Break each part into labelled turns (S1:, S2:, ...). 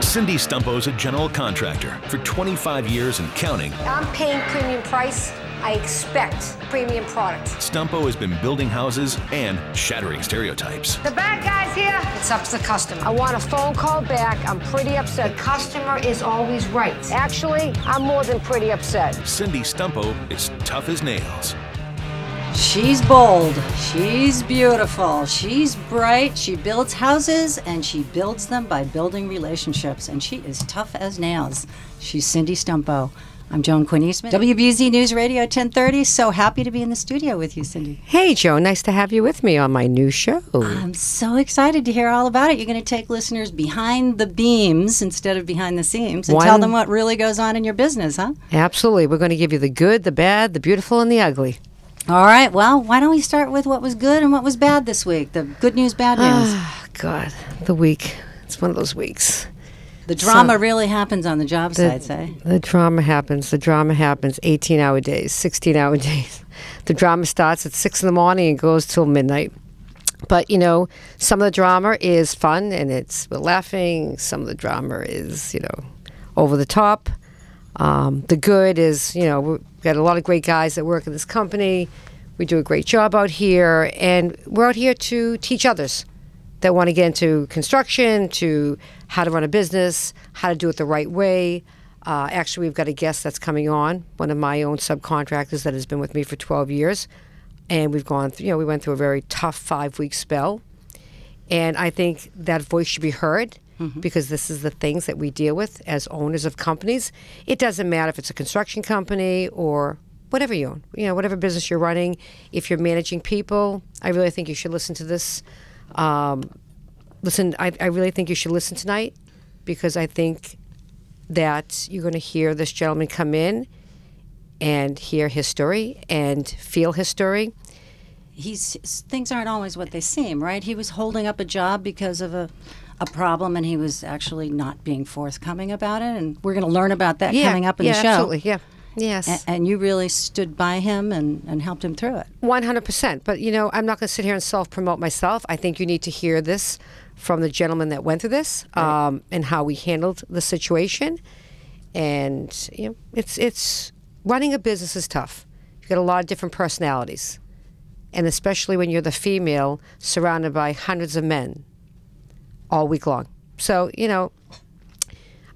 S1: Cindy Stumpo's a general contractor for 25 years and counting.
S2: I'm paying premium price. I expect premium product.
S1: Stumpo has been building houses and shattering stereotypes.
S2: The bad guy's here. It's up to the customer. I want a phone call back. I'm pretty upset. The customer is always right. Actually, I'm more than pretty upset.
S1: Cindy Stumpo is tough as nails.
S3: She's bold, she's beautiful, she's bright, she builds houses, and she builds them by building relationships, and she is tough as nails. She's Cindy Stumpo. I'm Joan, Quinn, Eastman, WBZ News Radio 1030. So happy to be in the studio with you, Cindy.
S4: Hey, Joan, nice to have you with me on my new show.
S3: I'm so excited to hear all about it. You're going to take listeners behind the beams instead of behind the seams and tell them what really goes on in your business, huh?
S4: Absolutely. We're going to give you the good, the bad, the beautiful, and the ugly.
S3: All right. Well, why don't we start with what was good and what was bad this week? The good news, bad news.
S4: God, the week. It's one of those weeks.
S3: The drama really happens on the job sites, eh?
S4: The drama happens. The drama happens 18-hour days, 16-hour days. The drama starts at 6 in the morning and goes till midnight. But, you know, some of the drama is fun and we're laughing. Some of the drama is, over the top. The good is, we've got a lot of great guys that work in this company. We do a great job out here. And we're out here to teach others that want to get into construction, to how to run a business, how to do it the right way. Actually, we've got a guest that's coming on, one of my own subcontractors that has been with me for 12 years. And we've gone through, we went through a very tough 5-week spell. And I think that voice should be heard because this is the things that we deal with as owners of companies. It doesn't matter if it's a construction company or whatever you own, whatever business you're running. If you're managing people, I really think you should listen to this. I really think you should listen tonight because I think that you're going to hear this gentleman come in and hear his story and feel his story.
S3: Things aren't always what they seem, right? He was holding up a job because of a problem, and he was actually not being forthcoming about it. And we're going to learn about that coming up in the show.
S4: Yeah, absolutely. Yeah. Yes.
S3: And you really stood by him and helped him through it.
S4: 100%. But, I'm not going to sit here and self-promote myself. I think you need to hear this from the gentleman that went through this and how we handled the situation. And, it's running a business is tough. You've got a lot of different personalities. And especially when you're the female surrounded by hundreds of men all week long. So,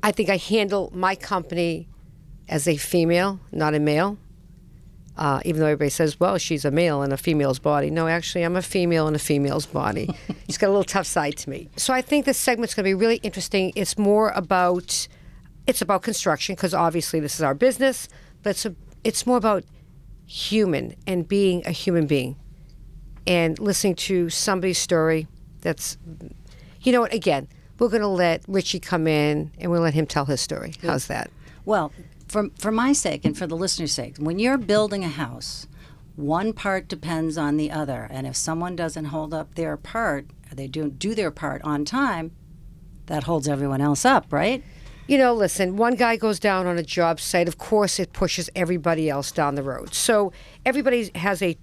S4: I think I handle my company as a female, not a male, even though everybody says, well, she's a male in a female's body. No, actually, I'm a female in a female's body. She's got a little tough side to me. So I think this segment's going to be really interesting. It's about construction because obviously this is our business, but it's more about human and being a human being and listening to somebody's story that's, again, we're going to let Richie come in and we'll let him tell his story. How's that?
S3: Well, for my sake and for the listener's sake, when you're building a house, one part depends on the other. And if someone doesn't hold up their part, or they don't do their part on time, that holds everyone else up, right?
S4: Listen, one guy goes down on a job site. Of course, it pushes everybody else down the road. So everybody has a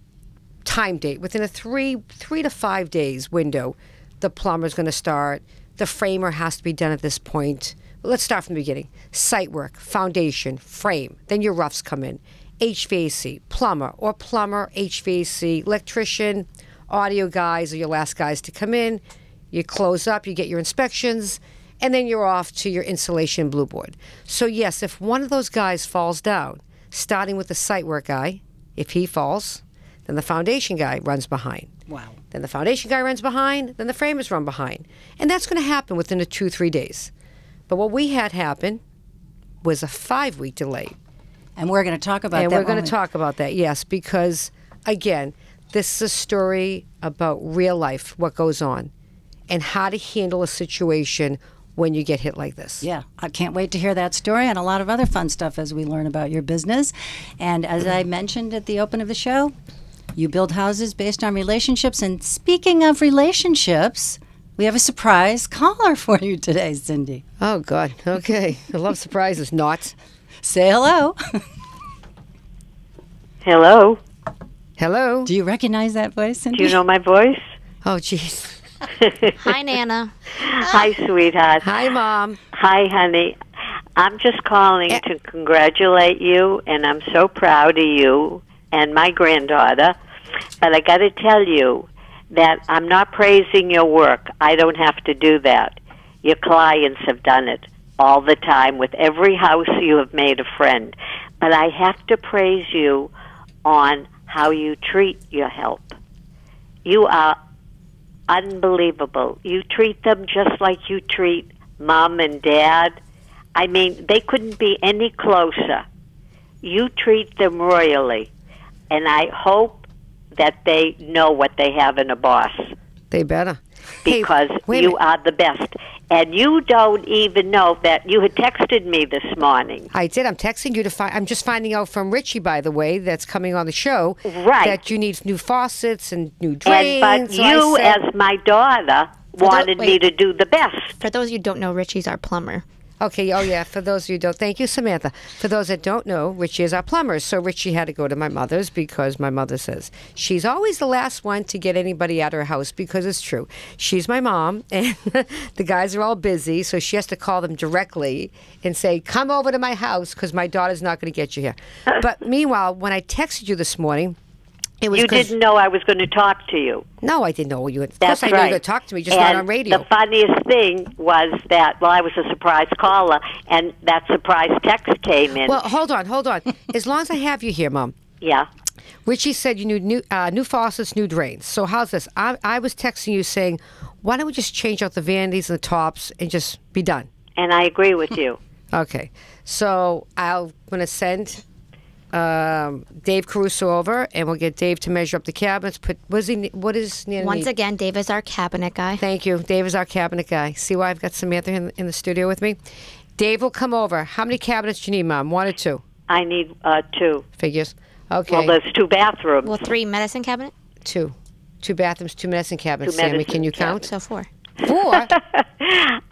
S4: time date. Within a 3 to 5 days window, the plumber's going to start. The framer has to be done at this point. Let's start from the beginning. Site work, foundation, frame. Then your roughs come in. HVAC, plumber, HVAC, electrician, audio guys are your last guys to come in. You close up, you get your inspections, and then you're off to your insulation blue board. So yes, if one of those guys falls down, starting with the site work guy, if he falls, then the foundation guy runs behind.
S3: Wow.
S4: Then the foundation guy runs behind, then the framers run behind. And that's going to happen within the 2-3 days. But what we had happen was a 5-week delay.
S3: And we're going to talk about that.
S4: And we're going to talk about that, yes, because, again, this is a story about real life, what goes on, and how to handle a situation when you get hit like this.
S3: Yeah, I can't wait to hear that story and a lot of other fun stuff as we learn about your business. And as I mentioned at the open of the show, you build houses based on relationships. And speaking of relationships, we have a surprise caller for you today, Cindy.
S4: Oh, God. Okay. I love surprises. Not.
S3: Say hello.
S5: Hello.
S4: Hello.
S3: Do you recognize that voice, Cindy?
S5: Do you know my voice?
S4: Oh, jeez.
S5: Hi, Nana.
S6: Hi, sweetheart.
S4: Hi, Mom.
S6: Hi, honey. I'm just calling to congratulate you, and I'm so proud of you and my granddaughter. But I got to tell you that I'm not praising your work. I don't have to do that. Your clients have done it all the time. With every house, you have made a friend. But I have to praise you on how you treat your help. You are unbelievable. You treat them just like you treat Mom and Dad. I mean, they couldn't be any closer. You treat them royally, and I hope that they know what they have in a boss.
S4: They better.
S6: Because you are the best. And you don't even know that you had texted me this morning.
S4: I did. I'm texting you to find. I'm just finding out from Richie, by the way, that's coming on the show.
S6: Right.
S4: That you need new faucets and new drains.
S6: But
S4: so
S6: you,
S4: said,
S6: as my daughter, wanted me to do the best.
S5: For those of you who don't know, Richie's our plumber.
S4: Okay, oh yeah, for those of you who don't, thank you, Samantha. For those that don't know, Richie is our plumber. So Richie had to go to my mother's because my mother says she's always the last one to get anybody out of her house, because it's true. She's my mom, and the guys are all busy, so she has to call them directly and say, come over to my house because my daughter's not going to get you here. But meanwhile, when I texted you this morning, it was
S6: you didn't know I was going to talk to you.
S4: No, I didn't know you would. Of
S6: That's
S4: course I
S6: right.
S4: knew you were going to talk to me, just
S6: and
S4: not on radio.
S6: The funniest thing was that, well, I was a surprise caller, and that surprise text came in.
S4: Well, hold on. As long as I have you here, Mom.
S6: Yeah.
S4: Richie said you need new faucets, new drains. So how's this? I was texting you saying, why don't we just change out the vanities and the tops and just be done?
S6: And I agree with you.
S4: Okay. So I'm going to send Dave Caruso over, and we'll get Dave to measure up the cabinets. What is Nana
S5: Once
S4: need?
S5: again, Dave is our cabinet guy.
S4: Thank you. Dave is our cabinet guy. See why I've got Samantha in the studio with me? Dave will come over. How many cabinets do you need, Mom? 1 or 2?
S6: I need 2.
S4: Figures. Okay.
S6: Well, there's 2 bathrooms.
S5: Well, 3 medicine cabinet?
S4: 2. 2 bathrooms, 2 medicine cabinets.
S6: 2
S4: Sammy,
S6: medicine
S4: can you count?
S5: So 4.
S4: 4?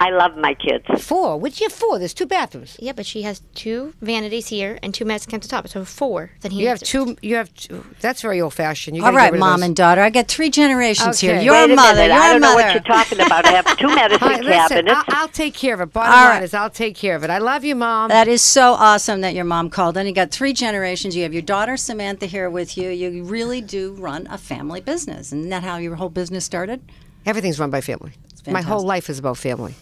S6: I love my kids.
S4: 4? What'd you have 4? There's 2 bathrooms.
S5: Yeah, but she has 2 vanities here and 2 medicine cabinets at the top. So 4. Then he
S4: You have
S5: needs
S4: 2. You have 2. That's very old fashioned.
S3: All right, Mom and daughter. I got 3 generations here.
S4: Okay.
S3: Your
S6: Wait a
S3: mother,
S6: minute.
S3: your
S6: I don't know
S3: mother.
S6: what you're talking about. I have 2 medicine
S4: All right, listen,
S6: cabinets.
S4: I'll take care of it. Bottom
S3: All
S4: line
S3: right.
S4: is I'll take care of it. I love you, Mom.
S3: That is so awesome that your mom called in. You got 3 generations. You have your daughter Samantha here with you. You really do run a family business. Isn't that how your whole business started?
S4: Everything's run by family. My whole life is about family.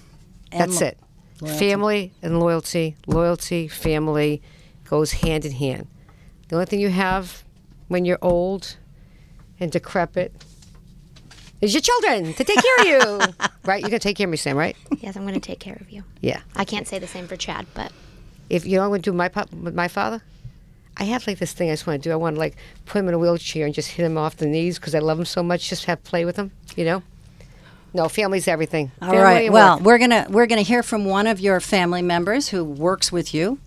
S3: And
S4: That's it.
S3: loyalty.
S4: Family and loyalty. Loyalty, family goes hand in hand. The only thing you have when you're old and decrepit is your children to take care of you. Right? You're going to take care of me, Sam, right?
S5: Yes, I'm going to take care of you.
S4: Yeah.
S5: I can't say the same for Chad, but
S4: If you know what I'm going to do with my father, I have like this thing I just want to do. I want to like put him in a wheelchair and just hit him off the knees because I love him so much. Just have play with him, you know? No, family's everything.
S3: All
S4: Family
S3: right.
S4: and
S3: Well,
S4: work.
S3: we're gonna hear from one of your family members who works with you,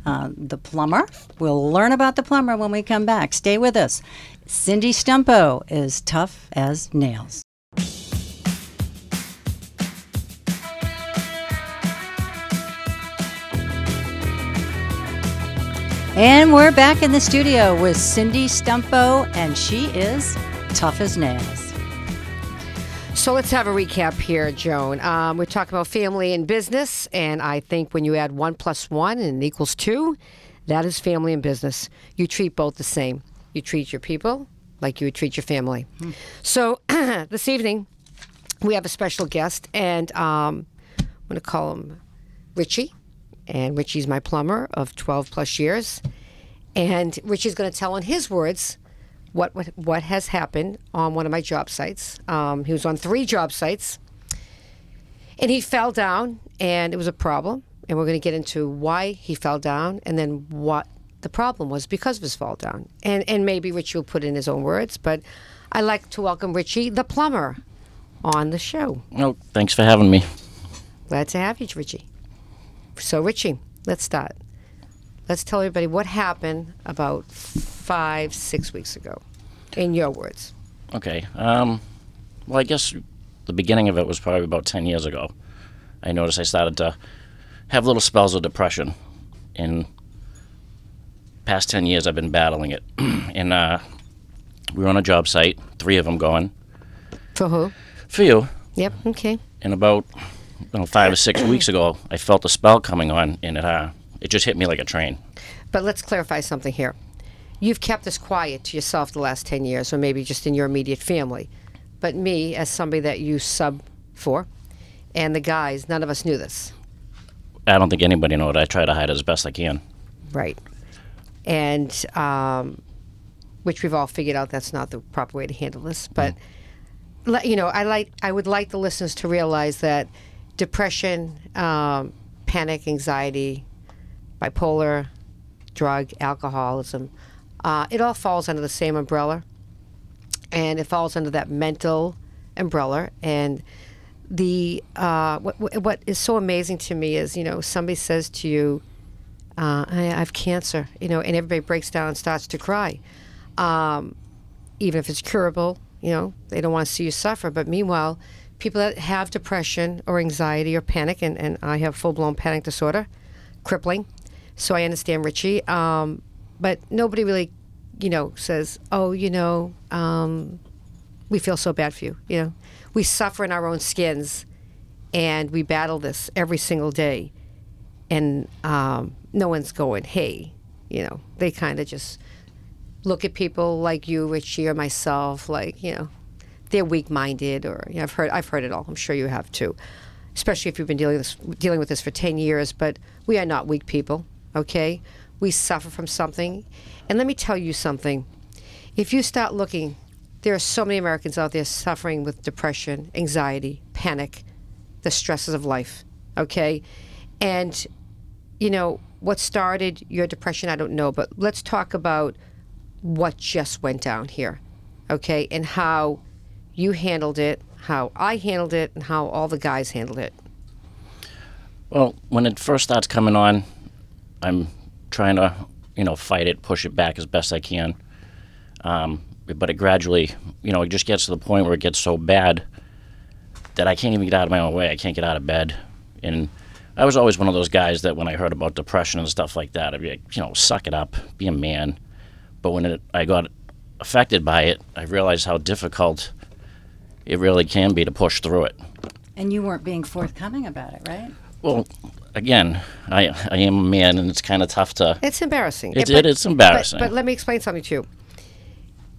S3: the plumber. We'll learn about the plumber when we come back. Stay with us. Cindy Stumpo is tough as nails. And we're back in the studio with Cindy Stumpo, and she is tough as nails.
S4: So let's have a recap here, Joan. We're talking about family and business, and I think when you add 1 + 1 and it equals 2, that is family and business. You treat both the same. You treat your people like you would treat your family. So this evening, we have a special guest, and I'm going to call him Richie. And Richie's my plumber of 12+ years. And Richie's going to tell in his words what has happened on one of my job sites. He was on 3 job sites, and he fell down, and it was a problem. And we're going to get into why he fell down, and then what the problem was because of his fall down. And maybe Richie will put in his own words, but I'd like to welcome Richie, the plumber, on the show.
S7: Oh, thanks for having me.
S4: Glad to have you, Richie. So, Richie, let's start. Let's tell everybody what happened about 5-6 weeks ago, in your words.
S7: Okay. Well, I guess the beginning of it was probably about 10 years ago. I noticed I started to have little spells of depression. In past 10 years, I've been battling it. And we were on a job site, 3 of them going.
S4: For who?
S7: For you.
S4: Yep. Okay.
S7: And about 5 or 6 weeks ago, I felt a spell coming on, and it just hit me like a train.
S4: But let's clarify something here. You've kept this quiet to yourself the last 10 years, or maybe just in your immediate family. But me, as somebody that you sub for, and the guys, none of us knew this.
S7: I don't think anybody knew it. I try to hide it as best I can.
S4: Right. And, which we've all figured out that's not the proper way to handle this. But, you know, I would like the listeners to realize that depression, panic, anxiety, bipolar, drug, alcoholism, it all falls under the same umbrella. And it falls under that mental umbrella. And what is so amazing to me is, you know, somebody says to you, I have cancer, you know, and everybody breaks down and starts to cry. Even if it's curable, you know, they don't want to see you suffer. But meanwhile, people that have depression or anxiety or panic, and I have full-blown panic disorder, crippling, so I understand Richie, but nobody really, you know, says, oh, you know, we feel so bad for you, you know. We suffer in our own skins, and we battle this every single day, and no one's going, hey, you know, they kind of just look at people like you, Richie, or myself, like, you know, they're weak-minded, or, you know, I've heard it all. I'm sure you have too, especially if you've been dealing with this for 10 years. But we are not weak people, okay? We suffer from something, and let me tell you something. If you start looking, there are so many Americans out there suffering with depression, anxiety, panic, the stresses of life, okay? And, you know, what started your depression, I don't know, but let's talk about what just went down here, okay? And how you handled it, how I handled it, and how all the guys handled it.
S7: Well, when it first starts coming on, I'm trying to, you know, fight it, push it back as best I can. But it gradually, you know, it just gets to the point where it gets so bad that I can't even get out of my own way. I can't get out of bed. And I was always one of those guys that when I heard about depression and stuff like that, I'd be like, you know, suck it up, be a man. But when I got affected by it, I realized how difficult it really can be to push through it.
S3: And you weren't being forthcoming about it, right?
S7: Well, again, I am a man, and it's kind of tough to...
S4: It's embarrassing.
S7: It's embarrassing.
S4: But let me explain something to you.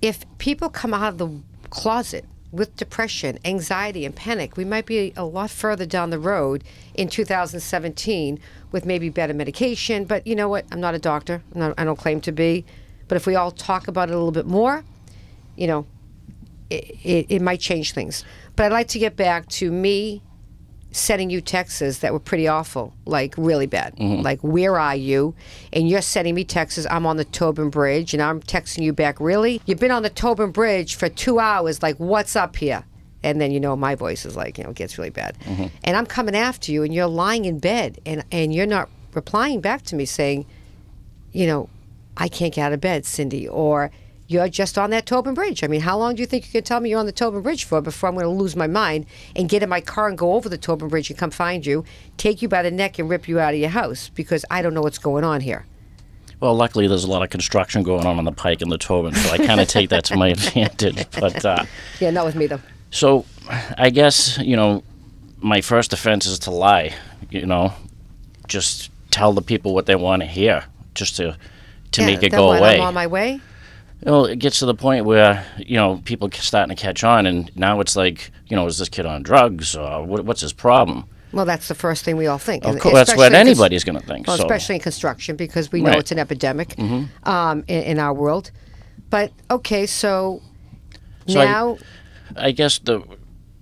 S4: If people come out of the closet with depression, anxiety, and panic, we might be a lot further down the road in 2017 with maybe better medication. But you know what? I'm not a doctor. I don't claim to be. But if we all talk about it a little bit more, you know, it might change things. But I'd like to get back to me sending you texts that were pretty awful, like really bad. Like, where are you? And you're sending me texts, I'm on the Tobin Bridge, and I'm texting you back, really? You've been on the Tobin Bridge for 2 hours, like, what's up here? And then, you know, my voice is like, you know, it gets really bad. And I'm coming after you, and you're lying in bed, and you're not replying back to me saying, you know, I can't get out of bed, Cindy, or you're just on that Tobin Bridge. I mean, how long do you think you could tell me you're on the Tobin Bridge for before I'm going to lose my mind and get in my car and go over the Tobin Bridge and come find you, take you by the neck and rip you out of your house because I don't know what's going on here?
S7: Well, luckily there's a lot of construction going on the Pike and the Tobin, so I kind of take that to my advantage. But
S4: yeah, not with me, though.
S7: So I guess, you know, my first offense is to lie, you know, just tell the people what they want to hear, just to make it go away.
S4: I'm on my way?
S7: Well, it gets to the point where, you know, people starting to catch on, and now it's like, you know, is this kid on drugs? Or what's his problem?
S4: Well, that's the first thing we all think.
S7: Of course, that's what anybody's going to think.
S4: Well, especially in construction, because we know it's an epidemic in our world. But, okay, so now...
S7: I guess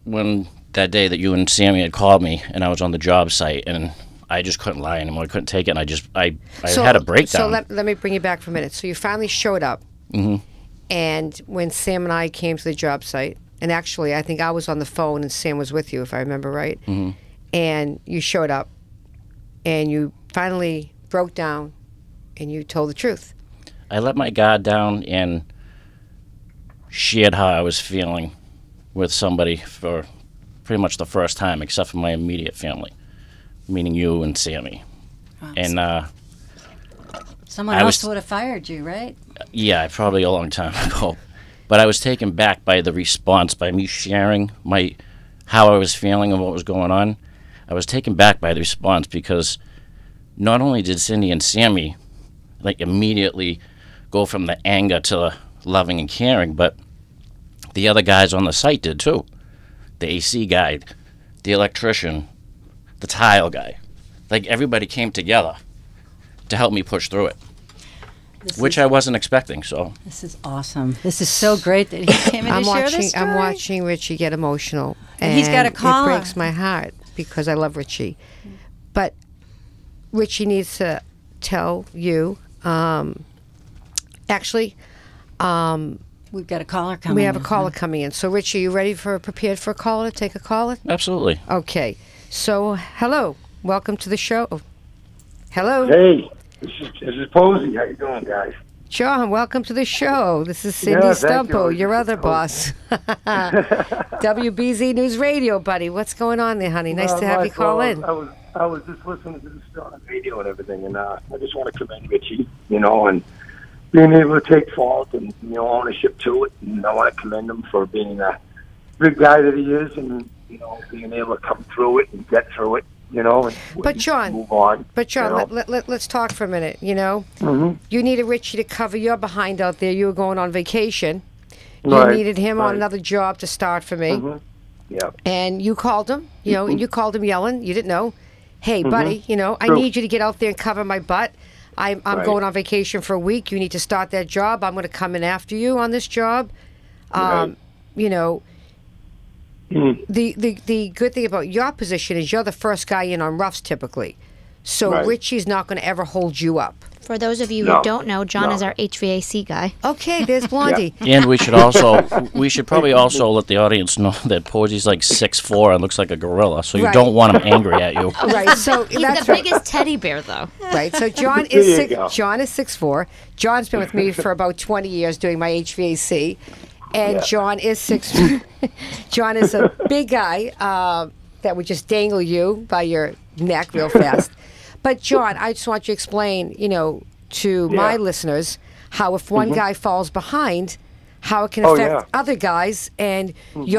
S7: when that day that you and Sammy had called me, and I was on the job site, and I just couldn't lie anymore. I couldn't take it, and I had a breakdown.
S4: So let me bring you back for a minute. So you finally showed up. And when Sam and I came to the job site, and actually I think I was on the phone and Sam was with you, if I remember right, and you showed up, and you finally broke down, and you told the truth.
S7: I let my guard down and shared how I was feeling with somebody for pretty much the first time, except for my immediate family, meaning you and Sammy. And
S3: someone else would have fired you, right?
S7: Yeah, probably a long time ago. But I was taken back by the response, by me sharing my how I was feeling and what was going on, I was taken back by the response, because not only did Cindy and Sammy like immediately go from the anger to the loving and caring, but the other guys on the site did too. The AC guy, the electrician, the tile guy. Like, everybody came together to help me push through it, which I wasn't expecting. So
S3: This is awesome. This is so great that he came in to share this story.
S4: I'm watching Richie get emotional.
S3: And he's got a caller.
S4: It breaks my heart because I love Richie. But Richie needs to tell you, actually,
S3: we've got a caller coming in.
S4: We have a caller coming in. So, Richie, are you ready prepared for a caller, to take a caller?
S7: absolutely.
S4: Okay. So, hello. Welcome to the show. Hello.
S8: Hey, this is Posey. How you doing, guys?
S4: John, welcome to the show. This is Cindy Stumpo, your other boss. WBZ News Radio, buddy. What's going on there, honey? Nice to have you call in.
S8: I was just listening to the stuff on the radio and everything, and I just want to commend Richie, and being able to take fault and ownership to it. And I want to commend him for being a big guy that he is, and being able to come through it and get through it. And
S4: But John,
S8: move on.
S4: But John, let's talk for a minute.
S8: Mm-hmm.
S4: You needed Richie to cover your behind out there. You were going on vacation. You
S8: Right,
S4: needed him on
S8: right.
S4: another job to start for me.
S8: Mm-hmm. Yeah.
S4: And you called him, and you called him yelling. You didn't know. Hey, buddy, I
S8: True.
S4: need you to get out there and cover my butt. I'm
S8: Right.
S4: going on vacation for a week. You need to start that job. I'm going to come in after you on this job.
S8: Right.
S4: The good thing about your position is you're the first guy in on roughs typically. So
S8: Right.
S4: Richie's not going to ever hold you up.
S5: For those of you
S8: No.
S5: who don't know, John
S8: No.
S5: is our HVAC guy.
S4: Okay, there's Blondie.
S7: And we should probably also let the audience know that Posey's like 6'4" and looks like a gorilla, so you
S4: Right.
S7: don't want him angry at you.
S4: Right, so
S5: He's
S4: that's
S5: the
S4: right.
S5: biggest teddy bear, though.
S4: Right, so John
S8: There
S4: is
S8: you
S4: six,
S8: go.
S4: John is 6'4". John's been with me for about 20 years doing my HVAC, and
S8: Yeah.
S4: John is 6. John is a big guy that would just dangle you by your neck real fast. But John, I just want you to explain, to my listeners how if one guy falls behind, how it can
S8: Oh,
S4: affect
S8: yeah.
S4: other guys, and the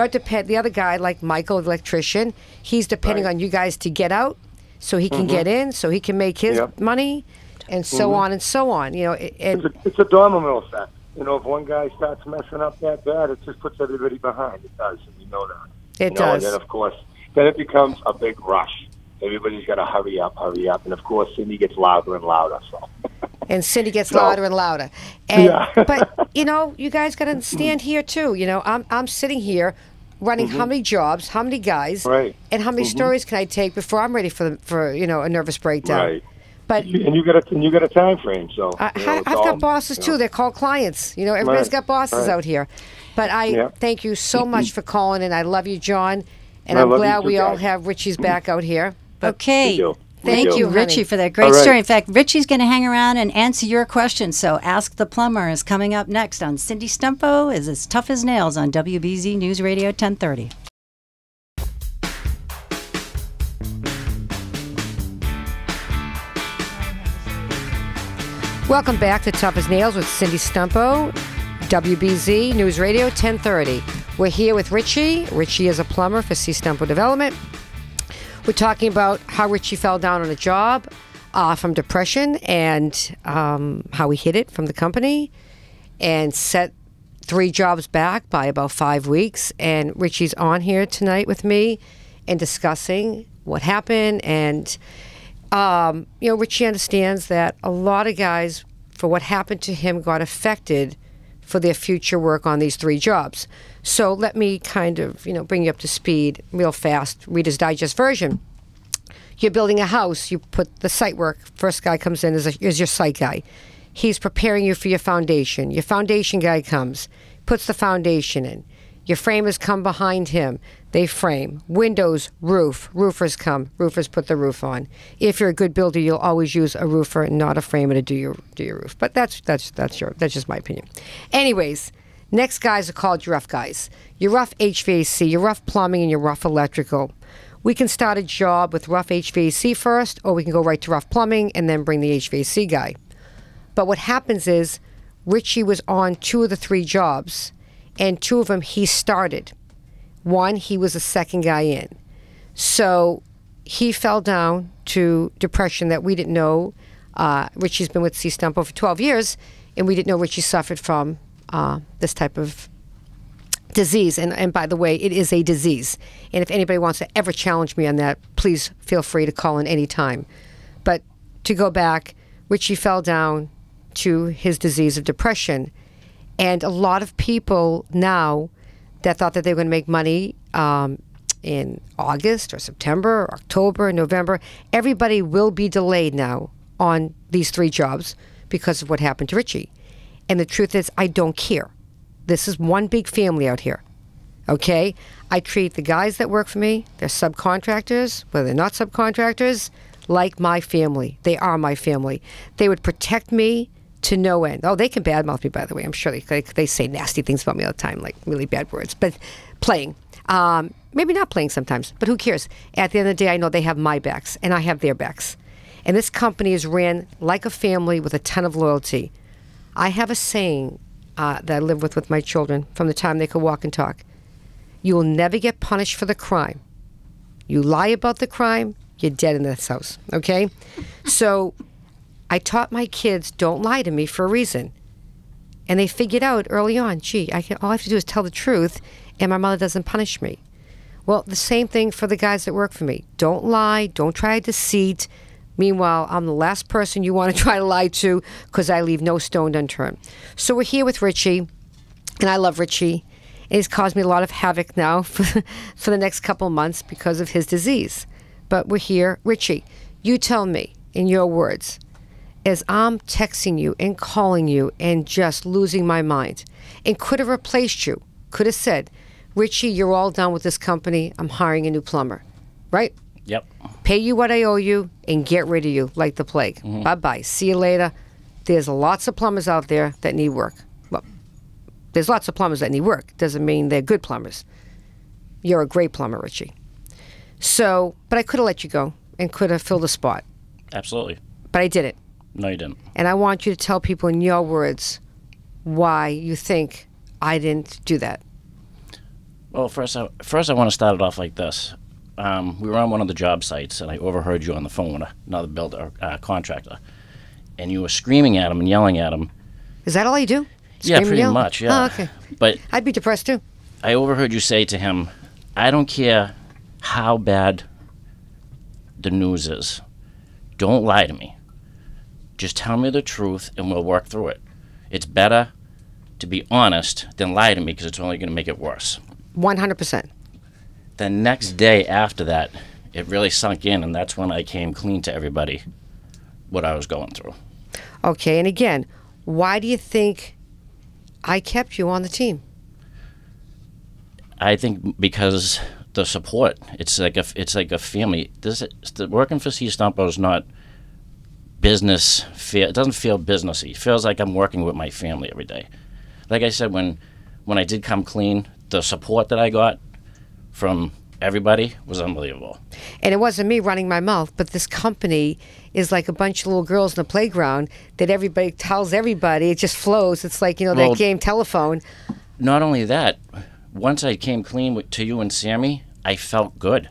S4: other guy, like Michael, the electrician, he's depending
S8: Right.
S4: on you guys to get out so he can get in, so he can make his
S8: Yep.
S4: money, and so on and so on. And
S8: It's a domino effect. If one guy starts messing up that bad, it just puts everybody behind. It does, and you know that.
S4: It does.
S8: And then, of course, then it becomes a big rush. Everybody's got to hurry up, and of course, Cindy gets louder and louder. So.
S4: and Cindy gets
S8: So-
S4: louder and louder. And
S8: Yeah.
S4: but you guys got to understand here too. I'm sitting here running how many jobs, how many guys,
S8: Right.
S4: and how many stories can I take before I'm ready for a nervous breakdown.
S8: Right.
S4: But
S8: And you got a time frame, so
S4: I've
S8: it's all,
S4: got bosses too. They're called clients. Everybody's
S8: Right,
S4: got bosses
S8: right.
S4: out here. But I
S8: Yeah.
S4: thank you so much for calling, and I love you, John. And
S8: I
S4: I'm
S8: love you
S4: glad
S8: too,
S4: we all
S8: guys.
S4: have Richie's back out here. But
S3: Okay.
S8: We do.
S3: Thank
S8: do.
S3: you,
S4: honey.
S3: Richie, for that great
S8: All right.
S3: story. In fact, Richie's going to hang around and answer your questions. So Ask the Plumber is coming up next on Cindy Stumpo is as tough as nails on WBZ News Radio 1030.
S4: welcome back to Tough as Nails with Cindy Stumpo, WBZ News Radio 1030. We're here with Richie. Richie is a plumber for C. Stumpo Development. We're talking about how Richie fell down on a job from depression and how he hid it from the company and set 3 jobs back by about 5 weeks. And Richie's on here tonight with me and discussing what happened. And, Richie understands that a lot of guys, for what happened to him, got affected for their future work on these 3 jobs. So let me kind of, bring you up to speed real fast. Reader's Digest version. You're building a house. You put the site work. First guy comes in is your site guy. He's preparing you for your foundation. Your foundation guy comes, puts the foundation in. Your framers come behind him. They frame. Windows, roof. Roofers come. Roofers put the roof on. If you're a good builder, you'll always use a roofer and not a framer to do your roof. But that's just my opinion. Anyways, next guys are called your rough guys. Your rough HVAC, your rough plumbing, and your rough electrical. We can start a job with rough HVAC first, or we can go right to rough plumbing and then bring the HVAC guy. But what happens is Richie was on 2 of the 3 jobs, and 2 of them he started. One, he was the second guy in. So he fell down to depression that we didn't know. Richie's been with Stumpo for 12 years, and we didn't know Richie suffered from this type of disease. And by the way, it is a disease. And if anybody wants to ever challenge me on that, please feel free to call in any time. But to go back, Richie fell down to his disease of depression. And a lot of people now that thought that they were going to make money in August or September or October or November, everybody will be delayed now on these 3 jobs because of what happened to Richie. And the truth is, I don't care. This is one big family out here, okay? I treat the guys that work for me, they're subcontractors, whether they're not subcontractors, like my family. They are my family. They would protect me to no end. Oh, they can badmouth me, by the way. I'm sure they say nasty things about me all the time, like really bad words. But playing. Maybe not playing sometimes, but who cares? At the end of the day, I know they have my backs, and I have their backs. And this company is ran like a family with a ton of loyalty. I have a saying that I live with my children from the time they could walk and talk. You will never get punished for the crime. You lie about the crime, you're dead in this house, okay? So I taught my kids, don't lie to me for a reason. And they figured out early on, gee, all I have to do is tell the truth, and my mother doesn't punish me. Well, the same thing for the guys that work for me. Don't lie, don't try deceit. Meanwhile, I'm the last person you want to try to lie to because I leave no stone unturned. So we're here with Richie, and I love Richie. And he's caused me a lot of havoc now for the next couple of months because of his disease. But we're here. Richie, you tell me, in your words, as I'm texting you and calling you and just losing my mind, and could have replaced you, could have said, Richie, you're all done with this company. I'm hiring a new plumber. Right?
S7: Yep.
S4: Pay you what I owe you and get rid of you like the plague.
S7: Mm-hmm.
S4: Bye-bye. See you later. There's lots of plumbers out there that need work. Well, there's lots of plumbers that need work. Doesn't mean they're good plumbers. You're a great plumber, Richie. So, but I could have let you go and could have filled a spot.
S7: Absolutely.
S4: But I didn't.
S7: No, you didn't.
S4: And I want you to tell people in your words why you think I didn't do that.
S7: Well, first I want to start it off like this. We were on one of the job sites, and I overheard you on the phone with another builder, contractor, and you were screaming at him and yelling at him.
S4: Is that all you do?
S7: Yeah, pretty much, yeah.
S4: Oh, okay.
S7: But
S4: I'd be depressed too.
S7: I overheard you say to him, I don't care how bad the news is. Don't lie to me. Just tell me the truth, and we'll work through it. It's better to be honest than lie to me because it's only going to make it worse.
S4: 100%.
S7: The next day after that, it really sunk in, and that's when I came clean to everybody what I was going through.
S4: Okay, and again, why do you think I kept you on the team?
S7: I think because the support. It's like a family. Working for Stumpo is not business. It doesn't feel businessy. It feels like I'm working with my family every day. Like I said, when I did come clean, the support that I got from everybody was unbelievable. And
S4: it wasn't me running my mouth, but this company is like a bunch of little girls in the playground that everybody tells everybody. It just flows. It's like, that game Telephone.
S7: Not only that, once I came clean to you and Sammy, I felt good.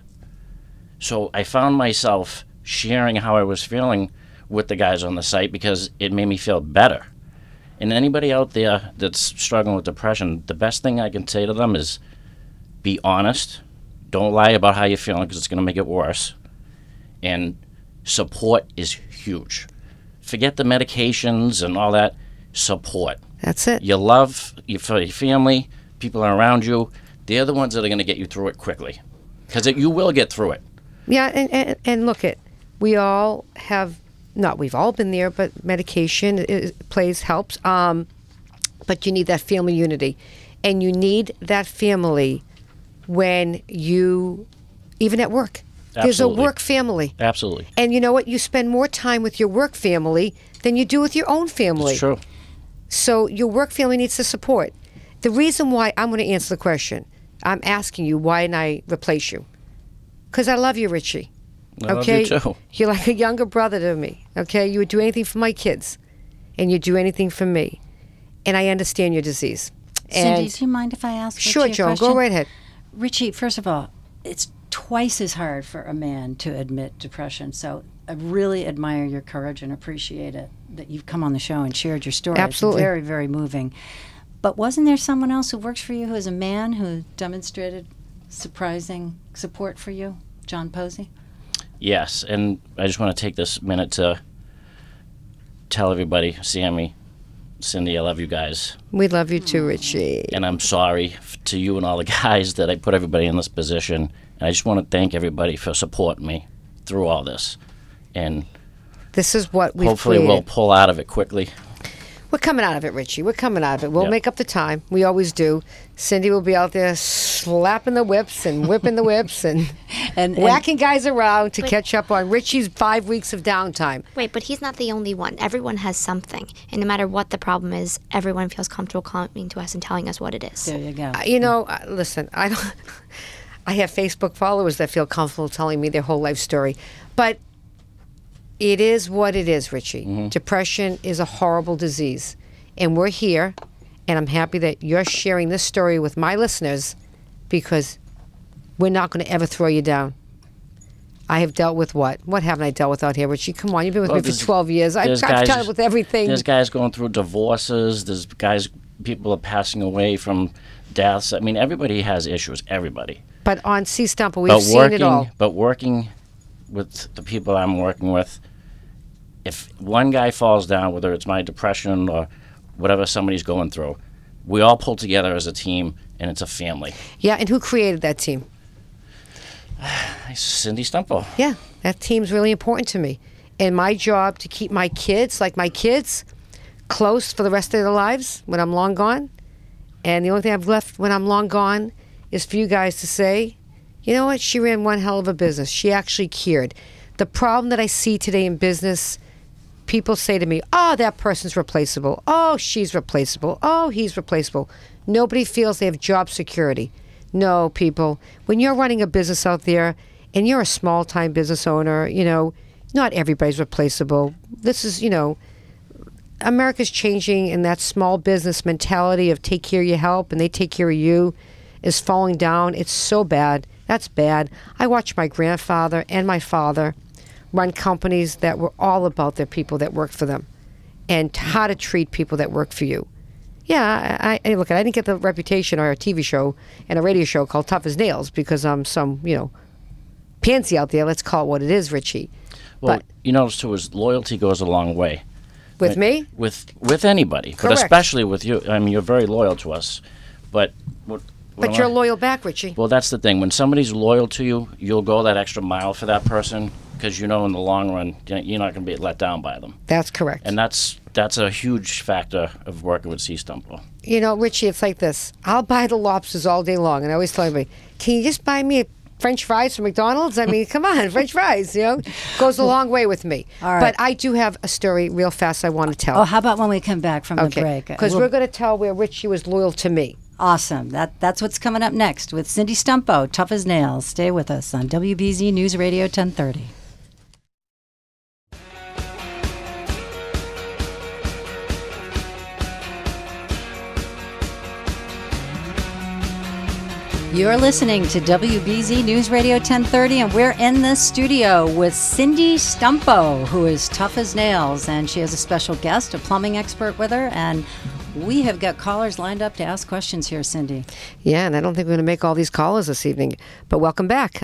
S7: So I found myself sharing how I was feeling with the guys on the site because it made me feel better. And anybody out there that's struggling with depression, the best thing I can say to them is be honest. Don't lie about how you're feeling because it's going to make it worse. And support is huge. Forget the medications and all that. Support.
S4: That's it.
S7: Your love for your family, people around you, they're the ones that are going to get you through it quickly. Because you will get through it.
S4: Yeah, and look, we all have, not we've all been there, but medication helps. But you need that family unity. And you need that family when you, even at work.
S7: Absolutely.
S4: There's a work family.
S7: Absolutely.
S4: And you know what? You spend more time with your work family than you do with your own family.
S7: It's true.
S4: So your work family needs the support. The reason why I'm going to answer the question, I'm asking you, why didn't I replace you? Because I love you, Richie.
S7: I love you too.
S4: You're like a younger brother to me. Okay? You would do anything for my kids, and you'd do anything for me. And I understand your disease.
S3: Cindy, do you mind if I ask
S4: Sure,
S3: Richie a
S4: Joan,
S3: question?
S4: go right ahead.
S3: Richie, first of all, it's twice as hard for a man to admit depression. So I really admire your courage and appreciate it that you've come on the show and shared your story.
S4: Absolutely.
S3: It's very, very moving. But wasn't there someone else who works for you who is a man who demonstrated surprising support for you, John Posey?
S7: Yes, and I just want to take this minute to tell everybody, Sammy, Cindy, I love you guys.
S4: We love you too, Richie.
S7: And I'm sorry to you and all the guys that I put everybody in this position. And I just want to thank everybody for supporting me through all this. And
S4: this is what we've
S7: hopefully
S4: created.
S7: we'll pull out of it quickly.
S4: We're coming out of it, Richie. We're coming out of it. We'll make up the time. We always do. Cindy will be out there slapping the whips and whipping the whips and whacking guys around to catch up on Richie's 5 weeks of downtime.
S5: Wait, but he's not the only one. Everyone has something. And no matter what the problem is, everyone feels comfortable coming to us and telling us what it is.
S3: There you go.
S4: Listen, I don't. I have Facebook followers that feel comfortable telling me their whole life story. But it is what it is, Richie.
S7: Mm-hmm.
S4: Depression is a horrible disease. And we're here, and I'm happy that you're sharing this story with my listeners because we're not going to ever throw you down. I have dealt with what? What haven't I dealt with out here, Richie? Come on, you've been with me for 12 years. I've dealt with everything.
S7: There's guys going through divorces. There's people are passing away from deaths. I mean, everybody has issues, everybody.
S4: But on Stumpo, we've seen it all.
S7: But working with the people I'm working with, if one guy falls down, whether it's my depression or whatever somebody's going through, we all pull together as a team, and it's a family.
S4: Yeah, and who created that team?
S7: Cindy Stumpo.
S4: Yeah, that team's really important to me. And my job to keep my kids, close for the rest of their lives when I'm long gone. And the only thing I've left when I'm long gone is for you guys to say, you know what, she ran one hell of a business. She actually cared. The problem that I see today in business, people say to me, oh, that person's replaceable. Oh, she's replaceable. Oh, he's replaceable. Nobody feels they have job security. No, people, when you're running a business out there and you're a small-time business owner, not everybody's replaceable. This is, America's changing, and that small business mentality of take care of your help and they take care of you is falling down. It's so bad. That's bad. I watched my grandfather and my father run companies that were all about their people that worked for them and how to treat people that work for you. Yeah, I didn't get the reputation or a TV show and a radio show called Tough as Nails because I'm some, pansy out there. Let's call it what it is, Richie.
S7: Well,
S4: but,
S7: you notice too, is loyalty goes a long way.
S4: With me?
S7: With anybody,
S4: correct.
S7: But especially with you. I mean, you're very loyal to us. But
S4: you're loyal back, Richie.
S7: Well, that's the thing. When somebody's loyal to you, you'll go that extra mile for that person because in the long run, you're not going to be let down by them.
S4: That's correct.
S7: And that's a huge factor of working with Stumpo.
S4: Richie, it's like this. I'll buy the lobsters all day long, and I always tell everybody, can you just buy me French fries from McDonald's? I mean, come on, French fries, goes a long way with me.
S3: All right.
S4: But I do have a story real fast I want to tell.
S3: Oh, how about when we come back from the break?
S4: Because we're going to tell where Richie was loyal to me.
S3: Awesome. That's what's coming up next with Cindy Stumpo, Tough as Nails. Stay with us on WBZ News Radio 1030. You're listening to WBZ News Radio 1030, and we're in the studio with Cindy Stumpo, who is tough as nails, and she has a special guest, a plumbing expert with her, and we have got callers lined up to ask questions here, Cindy.
S4: Yeah, and I don't think we're going to make all these callers this evening, but welcome back.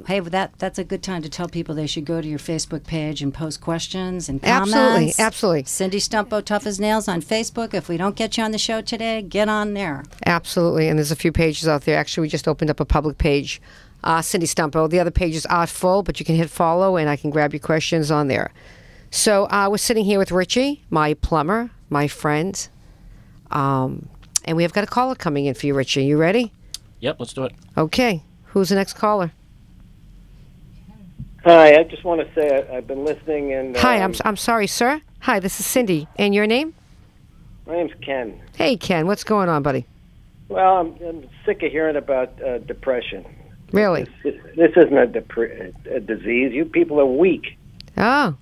S3: Hey, that's a good time to tell people they should go to your Facebook page and post questions and comments.
S4: Absolutely.
S3: Cindy Stumpo, Tough as Nails on Facebook. If we don't get you on the show today, get on there.
S4: Absolutely, and there's a few pages out there. Actually, we just opened up a public page, Cindy Stumpo. The other pages are full, but you can hit follow, and I can grab your questions on there. So we're sitting here with Richie, my plumber, my friend. And we have got a caller coming in for you, Richie. You ready?
S7: Yep, let's do it.
S4: Okay. Who's the next caller?
S9: Hi, I just want to say I've been listening and...
S4: Hi, I'm sorry, sir. Hi, this is Cindy. And your name?
S9: My name's Ken.
S4: Hey, Ken. What's going on, buddy?
S9: Well, I'm sick of hearing about depression.
S4: Really?
S9: This isn't a disease. You people are weak.
S4: Oh,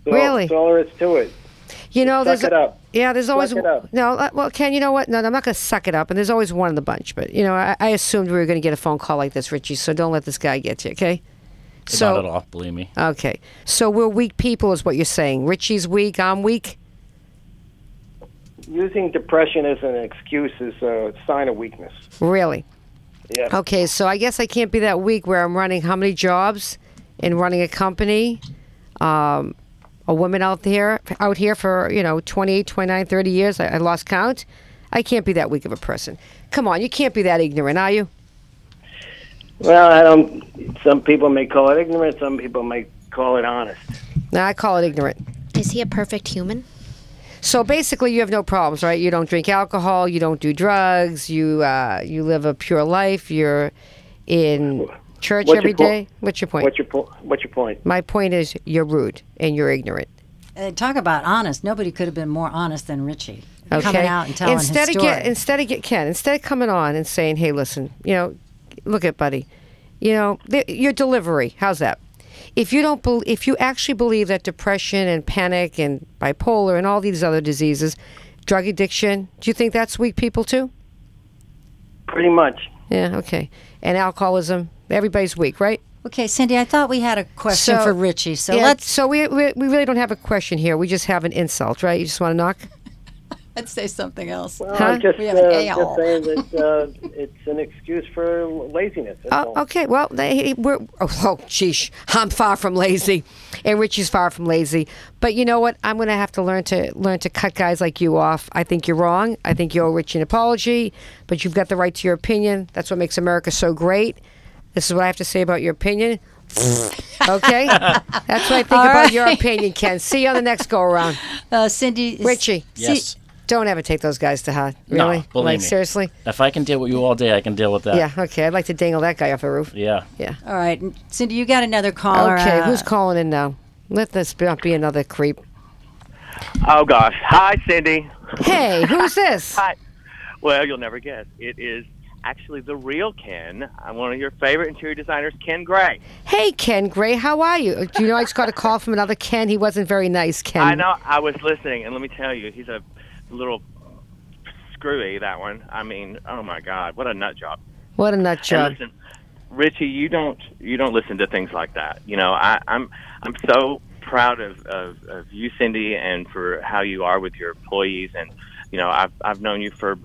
S4: really?
S9: That's all there is to it.
S4: Suck
S9: it up.
S4: Yeah, there's always
S9: Suck it up.
S4: no. Well, Ken, you know what? No, I'm not going to suck it up. And there's always one in the bunch. But you know, I assumed we were going to get a phone call like this, Richie. So don't let this guy get you, okay?
S7: Not at all, believe me.
S4: Okay. So we're weak people, is what you're saying. Richie's weak. I'm weak.
S9: Using depression as an excuse is a sign of weakness.
S4: Really?
S9: Yeah.
S4: Okay. So I guess I can't be that weak where I'm running how many jobs and running a company. A woman out here for 28, 29, 30 years. I lost count. I can't be that weak of a person. Come on, you can't be that ignorant, are you?
S9: Well, I don't. Some people may call it ignorant. Some people may call it honest.
S4: No, I call it ignorant.
S5: Is he a perfect human?
S4: So basically, you have no problems, right? You don't drink alcohol. You don't do drugs. You live a pure life. You're in church every day. What's your point?
S9: What's your point?
S4: My point is you're rude and you're ignorant.
S3: Talk about honest. Nobody could have been more honest than Richie.
S4: Okay.
S3: Coming out and telling his story.
S4: Instead of coming on and saying, "Hey, listen, look at buddy, your delivery. How's that? If you actually believe that depression and panic and bipolar and all these other diseases, drug addiction, do you think that's weak people too?
S9: Pretty much.
S4: Yeah. Okay. And alcoholism, everybody's weak, right?
S3: Okay, Cindy, I thought we had a question for Richie. So let's.
S4: So we really don't have a question here. We just have an insult, right? You just want to knock?
S3: Let's say something else.
S9: Well,
S4: Huh?
S9: I'm just
S3: We have an
S9: saying
S3: ale.
S9: that it's an excuse for laziness. That's all.
S4: Okay. Well, sheesh. I'm far from lazy, and Richie's far from lazy. But you know what? I'm going to have to learn to cut guys like you off. I think you're wrong. I think you owe Richie an apology. But you've got the right to your opinion. That's what makes America so great. This is what I have to say about your opinion. Okay? That's what I think about your opinion, Ken. See you on the next go-around.
S3: Cindy.
S4: Richie.
S7: Yes.
S4: Don't ever take those guys to heart. Really?
S7: No, believe me.
S4: Seriously?
S7: If I can deal with you all day, I can deal with that.
S4: Yeah, okay. I'd like to dangle that guy off a roof.
S7: Yeah.
S4: Yeah.
S3: All right, Cindy, you got another caller.
S4: Okay, who's calling in now? Let this not be another creep.
S10: Oh, gosh. Hi, Cindy.
S4: Hey, who's this?
S10: Hi. Well, you'll never guess. It is actually the real Ken. I'm one of your favorite interior designers, Ken Gray.
S4: Hey, Ken Gray, how are you? Do you know I just got a call from another Ken? He wasn't very nice, Ken.
S10: I know. I was listening, and let me tell you, he's a little screwy, that one. I mean, oh, my God, what a nut job.
S4: What a nut job.
S10: And listen, Richie, you don't listen to things like that. I'm so proud of you, Cindy, and for how you are with your employees. And I've known you for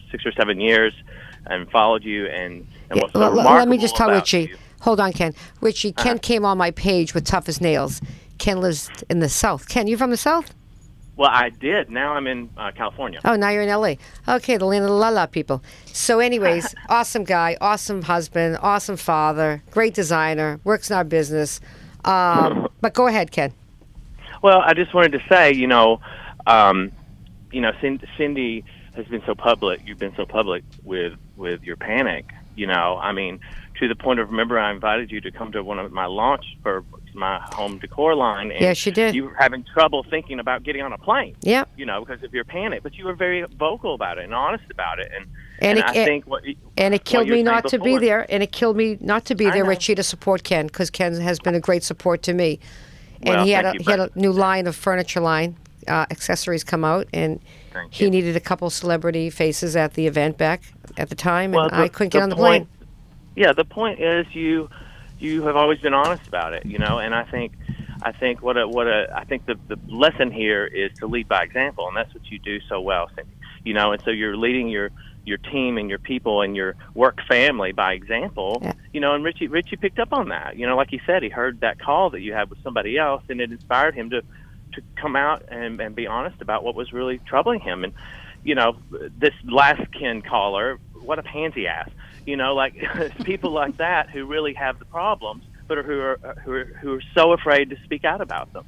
S10: 6 or 7 years and followed you. And what's so remarkable
S4: let me just tell
S10: about
S4: Richie.
S10: you-
S4: Hold on, Ken. Richie, Ken came on my page with Tough as Nails. Ken lives in the South. Ken, you from the South?
S10: Well, I did. Now I'm in California.
S4: Oh, now you're in L.A. Okay, the land of the la-la people. So anyways, awesome guy, awesome husband, awesome father, great designer, works in our business. But go ahead, Ken.
S10: Well, I just wanted to say, Cindy has been so public. You've been so public with your panic. I mean, to the point of, remember, I invited you to come to one of my launch for my home decor line. And
S4: yes, you did.
S10: You were having trouble thinking about getting on a plane.
S4: Yeah.
S10: Because of your panic. But you were very vocal about it and honest about it.
S4: And
S10: I think
S4: it killed me not to be there. And it killed me not to be
S10: I
S4: there,
S10: know.
S4: Richie, to support Ken, because Ken has been a great support to me. And
S10: Well,
S4: he had
S10: thank you,
S4: he had a new line of furniture line accessories come out, and
S10: Thank
S4: he
S10: you.
S4: needed a couple celebrity faces at the event back at the time,
S10: Well,
S4: and I couldn't get on the
S10: point-
S4: plane.
S10: Yeah, the point is you have always been honest about it, and I think the lesson here is to lead by example, and that's what you do so well, Cindy. And so you're leading your team and your people and your work family by example.
S4: Yeah.
S10: And Richie picked up on that. Like he said, he heard that call that you had with somebody else, and it inspired him to come out and be honest about what was really troubling him. And this last Ken caller, what a pansy ass. People like that who really have the problems, but who are so afraid to speak out about them.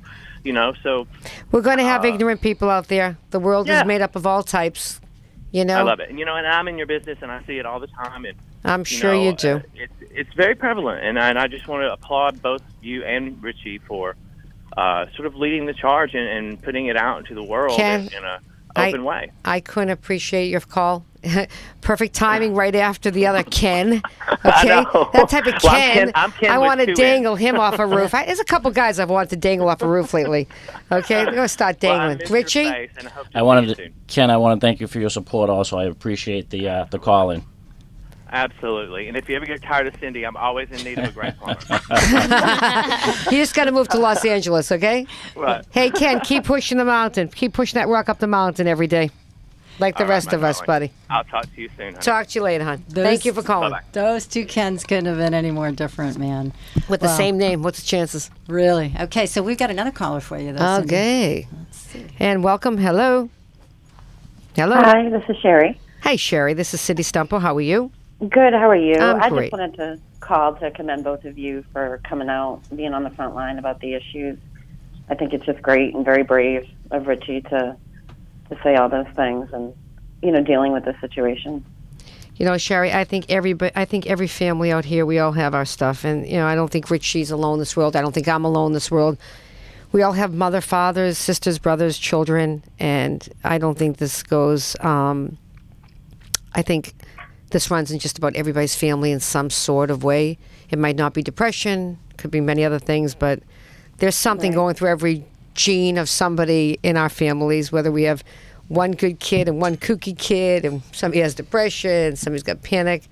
S10: So
S4: We're going to have ignorant people out there. The world
S10: yeah.
S4: is made up of all types.
S10: I love it. And I'm in your business, and I see it all the time. And
S4: I'm sure you do.
S10: It's very prevalent, and I just want to applaud both you and Richie for sort of leading the charge and putting it out into the world
S4: Ken,
S10: in an open way.
S4: I couldn't appreciate your call Perfect timing right after the other Ken.
S10: I
S4: Okay?
S10: know.
S4: That type of
S10: Well,
S4: Ken,
S10: I'm Ken
S4: I
S10: with
S4: want to
S10: 2
S4: dangle
S10: N's.
S4: him off a roof. There's a couple guys I've wanted to dangle off a roof lately. Okay? They're going to start
S10: Well, I
S4: dangling.
S10: miss your
S4: Richie?
S10: face, and I hope to
S7: I
S10: see
S7: wanted
S10: you
S7: to,
S10: soon.
S7: Ken, I want to thank you for your support also. I appreciate the call-in.
S10: Absolutely. And if you ever get tired of Cindy, I'm always in need of a great plumber.
S4: You just got to move to Los Angeles, okay?
S10: Right.
S4: Hey, Ken, keep pushing the mountain. Keep pushing that rock up the mountain every day. Like the
S10: All right,
S4: rest
S10: my
S4: of us,
S10: darling.
S4: buddy.
S10: I'll talk to you soon, honey.
S4: Talk to you later, hon. Thank you for calling.
S10: Bye-bye.
S3: Those 2 Kens couldn't have been any more different, man.
S4: With the
S3: Wow.
S4: same name, what's the chances?
S3: Really? Okay, so we've got another caller for you, though. Cindy.
S4: Okay. And welcome. Hello. Hello.
S11: Hi, this is Sherry.
S4: Hey, Sherry. This is Cindy Stumpo. How are you?
S11: Good, how are you?
S4: I'm
S11: I
S4: great.
S11: just wanted to call to commend both of you for coming out, being on the front line about the issues. I think it's just great and very brave of Richie to say all those things and, you know, dealing with the situation.
S4: You know, Sherry, I think every family out here, we all have our stuff. And, you know, I don't think Richie's alone in this world. I don't think I'm alone in this world. We all have mother, fathers, sisters, brothers, children. And I don't think this goes, I think this runs in just about everybody's family in some sort of way. It might not be depression, could be many other things, but there's something going through every gene of somebody in our families, whether we have one good kid and one kooky kid, and somebody has depression, somebody's got panic.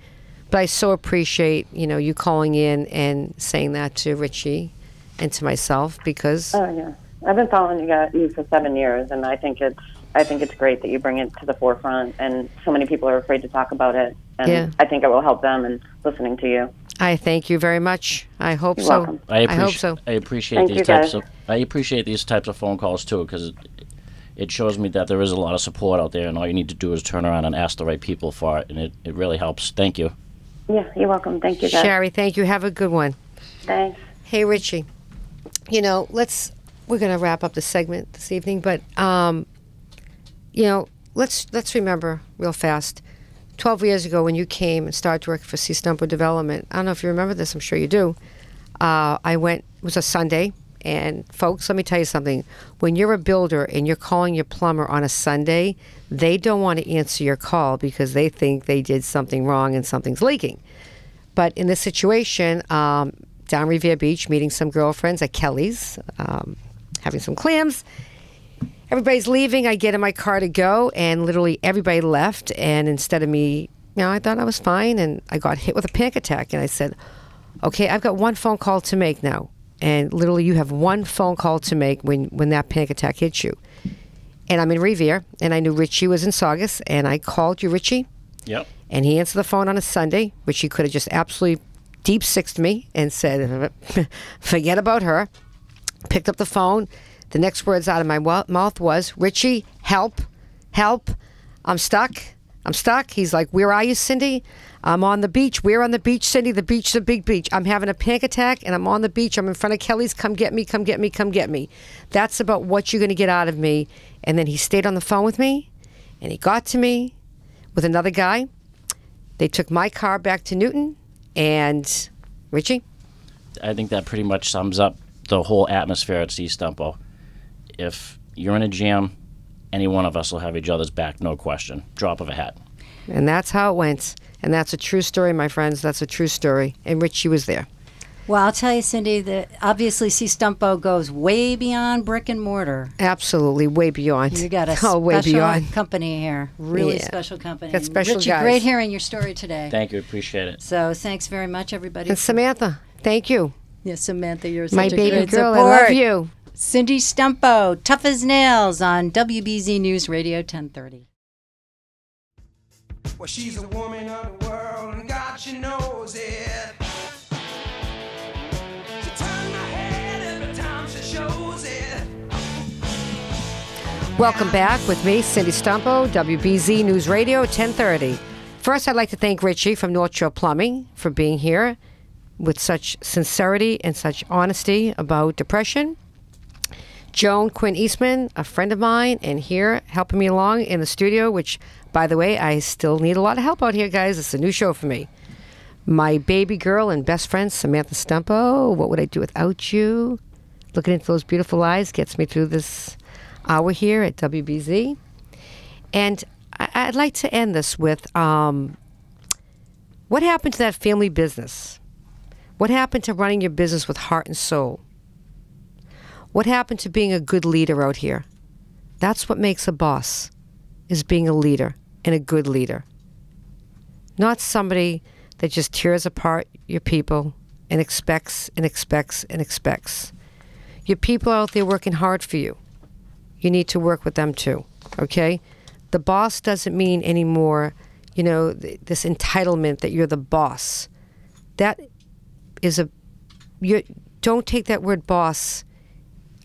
S4: But I so appreciate, you know, you calling in and saying that to Richie and to myself, because
S11: Oh, yeah. I've been following you for 7 years, and I think it's great that you bring it to the forefront, and so many people are afraid to talk about it, and
S4: Yeah.
S11: I think it will help them in listening to you.
S4: I thank you very much. I hope
S11: You're
S4: so.
S11: welcome.
S7: I
S4: hope so.
S7: I appreciate
S11: Thank
S7: these
S11: you,
S7: types
S11: guys.
S7: of. I appreciate these types of phone calls too, because it shows me that there is a lot of support out there, and all you need to do is turn around and ask the right people for it, and it really helps. Thank you.
S11: Yeah, you're welcome. Thank you, guys.
S4: Sherry, thank you. Have a good one.
S11: Thanks.
S4: Hey, Richie. You know, we're going to wrap up the segment this evening, but, you know, let's remember real fast. 12 years ago when you came and started to work for Stumpo Development, I don't know if you remember this, I'm sure you do. It was a Sunday, and folks, let me tell you something. When you're a builder and you're calling your plumber on a Sunday, they don't want to answer your call because they think they did something wrong and something's leaking. But in this situation, down Revere Beach, meeting some girlfriends at Kelly's, having some clams. Everybody's leaving. I get in my car to go, and literally everybody left. And instead of me, you know, I thought I was fine, and I got hit with a panic attack. And I said, okay, I've got one phone call to make now. And literally you have one phone call to make when that panic attack hits you. And I'm in Revere, and I knew Richie was in Saugus, and I called you, Richie.
S7: Yep.
S4: And he answered the phone on a Sunday, which he could have just absolutely deep sixed me and said, forget about her. Picked up the phone. The next words out of my mouth was, Richie, help, help. I'm stuck. He's like, where are you, Cindy? I'm on the beach. We're on the beach, Cindy. The beach's a big beach. I'm having a panic attack, and I'm on the beach. I'm in front of Kelly's. Come get me, come get me, come get me. That's about what you're going to get out of me. And then he stayed on the phone with me, and he got to me with another guy. They took my car back to Newton, and Richie?
S7: I think that pretty much sums up the whole atmosphere at Stumpo. If you're in a jam, any one of us will have each other's back, no question. Drop of a hat.
S4: And that's how it went. And that's a true story, my friends. That's a true story. And Richie was there.
S3: Well, I'll tell you, Cindy, that obviously Stumpo goes way beyond brick and mortar.
S4: Absolutely, way beyond.
S3: You got a
S4: way
S3: special
S4: beyond.
S3: company here. Really
S4: Yeah.
S3: special company.
S4: Got special
S3: Richie,
S4: guys.
S3: great hearing your story today.
S7: Thank you. Appreciate it.
S3: So thanks very much, everybody.
S4: And Samantha, thank you.
S3: Yes, Samantha, you're
S4: My
S3: such a
S4: baby
S3: great
S4: girl,
S3: support.
S4: I love you.
S3: Cindy Stumpo, tough as nails on WBZ News Radio 1030.
S12: Well, she's a woman of the world, and God, she knows it. She turns my head every time she shows it.
S4: Welcome back with me, Cindy Stumpo, WBZ News Radio 1030. First, I'd like to thank Richie from North Shore Plumbing for being here with such sincerity and such honesty about depression. Joan, Quinn, Eastman, a friend of mine, and here helping me along in the studio, which, by the way, I still need a lot of help out here, guys. It's a new show for me. My baby girl and best friend, Samantha Stumpo. What would I do without you? Looking into those beautiful eyes gets me through this hour here at WBZ. And I'd like to end this with what happened to that family business? What happened to running your business with heart and soul? What happened to being a good leader out here? That's what makes a boss, is being a leader and a good leader. Not somebody that just tears apart your people and expects and expects and expects. Your people out there working hard for you. You need to work with them too, okay? The boss doesn't mean anymore, you know, this entitlement that you're the boss. That is don't take that word boss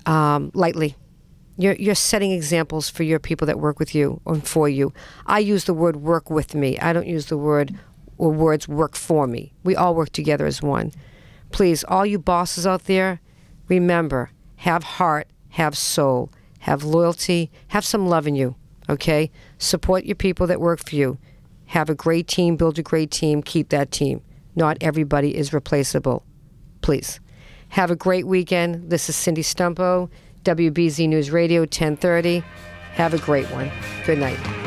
S4: lightly. You're setting examples for your people that work with you and for you. I use the word work with me. I don't use the word or words work for me. We all work together as one. Please, all you bosses out there, remember, have heart, have soul, have loyalty, have some love in you, okay? Support your people that work for you. Have a great team, build a great team, keep that team. Not everybody is replaceable. Please. Have a great weekend. This is Cindy Stumpo, WBZ News Radio, 1030. Have a great one. Good night.